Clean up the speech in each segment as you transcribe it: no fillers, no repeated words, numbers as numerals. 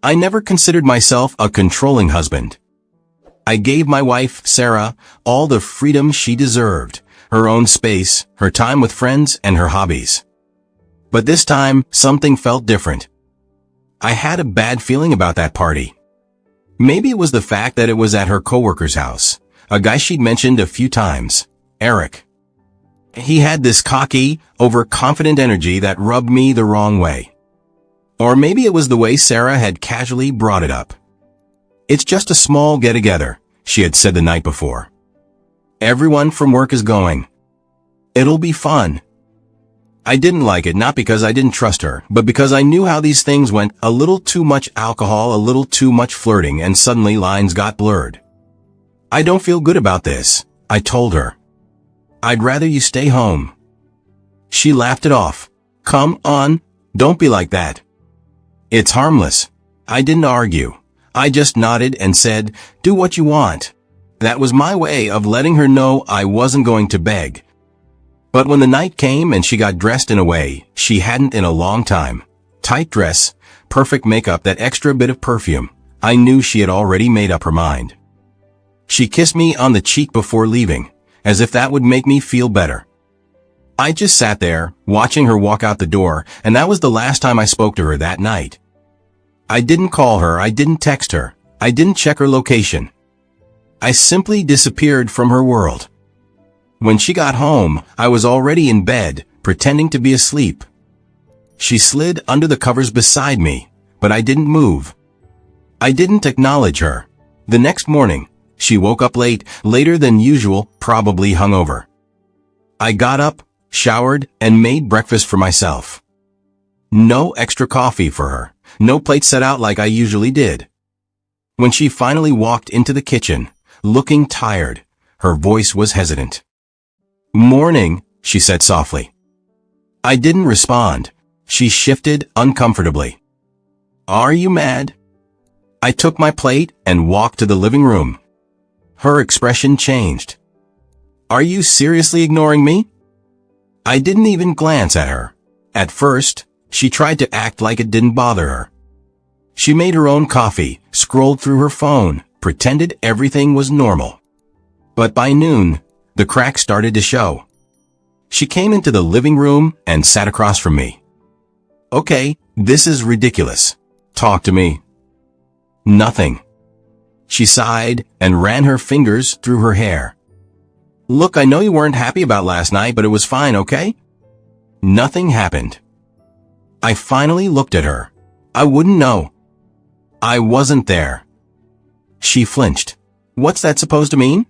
I never considered myself a controlling husband. I gave my wife, Sarah, all the freedom she deserved, her own space, her time with friends, and her hobbies. But this time, something felt different. I had a bad feeling about that party. Maybe it was the fact that it was at her coworker's house, a guy she'd mentioned a few times, Eric. He had this cocky, overconfident energy that rubbed me the wrong way. Or maybe it was the way Sarah had casually brought it up. It's just a small get-together, she had said the night before. Everyone from work is going. It'll be fun. I didn't like it, not because I didn't trust her, but because I knew how these things went. A little too much alcohol, a little too much flirting, and suddenly lines got blurred. I don't feel good about this, I told her. I'd rather you stay home. She laughed it off. Come on, don't be like that. It's harmless. I didn't argue. I just nodded and said, do what you want. That was my way of letting her know I wasn't going to beg. But when the night came and she got dressed in a way she hadn't in a long time, tight dress, perfect makeup, that extra bit of perfume, I knew she had already made up her mind. She kissed me on the cheek before leaving, as if that would make me feel better. I just sat there, watching her walk out the door, and that was the last time I spoke to her that night. I didn't call her, I didn't text her, I didn't check her location. I simply disappeared from her world. When she got home, I was already in bed, pretending to be asleep. She slid under the covers beside me, but I didn't move. I didn't acknowledge her. The next morning, she woke up late, later than usual, probably hungover. I got up, showered, and made breakfast for myself. No extra coffee for her. No plate set out like I usually did. When she finally walked into the kitchen, looking tired, her voice was hesitant. Morning, she said softly. I didn't respond. She shifted uncomfortably. Are you mad? I took my plate and walked to the living room. Her expression changed. Are you seriously ignoring me? I didn't even glance at her. At first, she tried to act like it didn't bother her. She made her own coffee, scrolled through her phone, pretended everything was normal. But by noon, the cracks started to show. She came into the living room and sat across from me. Okay, this is ridiculous. Talk to me. Nothing. She sighed and ran her fingers through her hair. Look, I know you weren't happy about last night, but it was fine, okay? Nothing happened. I finally looked at her. I wouldn't know. I wasn't there. She flinched. What's that supposed to mean?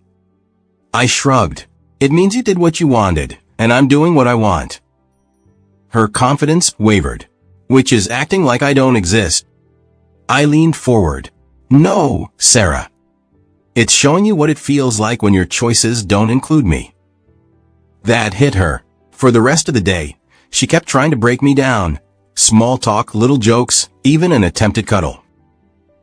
I shrugged. It means you did what you wanted, and I'm doing what I want. Her confidence wavered, which is acting like I don't exist. I leaned forward. No, Sarah. It's showing you what it feels like when your choices don't include me. That hit her. For the rest of the day, she kept trying to break me down. Small talk, little jokes, even an attempted cuddle.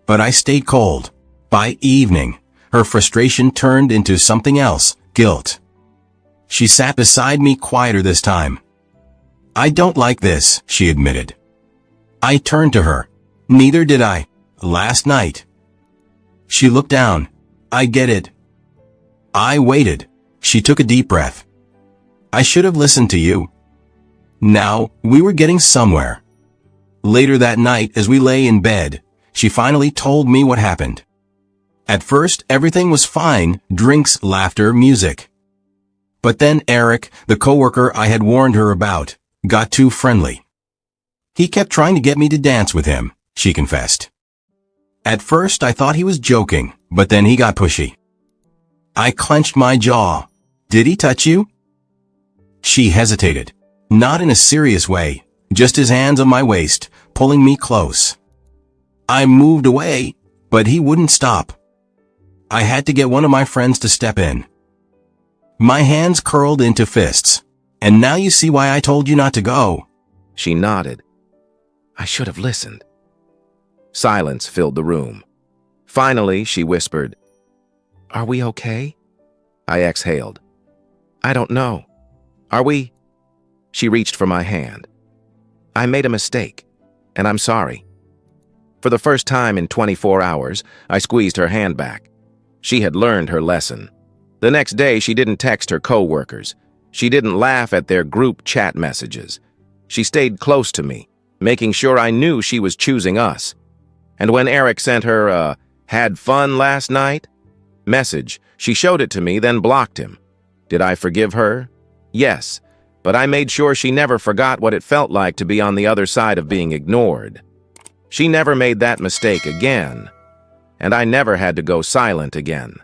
But I stayed cold. By evening, her frustration turned into something else, guilt. She sat beside me quieter this time. I don't like this, she admitted. I turned to her. Neither did I. Last night. She looked down. I get it. I waited. She took a deep breath. I should have listened to you. Now, we were getting somewhere. Later that night, as we lay in bed, she finally told me what happened. At first, everything was fine, drinks, laughter, music. But then Eric, the coworker I had warned her about, got too friendly. He kept trying to get me to dance with him, she confessed. At first, I thought he was joking, but then he got pushy. I clenched my jaw. Did he touch you? She hesitated. Not in a serious way, just his hands on my waist, pulling me close. I moved away, but he wouldn't stop. I had to get one of my friends to step in. My hands curled into fists. And now you see why I told you not to go. She nodded. I should have listened. Silence filled the room. Finally, she whispered, Are we okay? I exhaled. I don't know. Are we? She reached for my hand. I made a mistake, and I'm sorry. For the first time in 24 hours, I squeezed her hand back. She had learned her lesson. The next day, she didn't text her coworkers. She didn't laugh at their group chat messages. She stayed close to me, making sure I knew she was choosing us. And when Eric sent her "had fun last night" message, she showed it to me, then blocked him. Did I forgive her? Yes, but I made sure she never forgot what it felt like to be on the other side of being ignored. She never made that mistake again, and I never had to go silent again.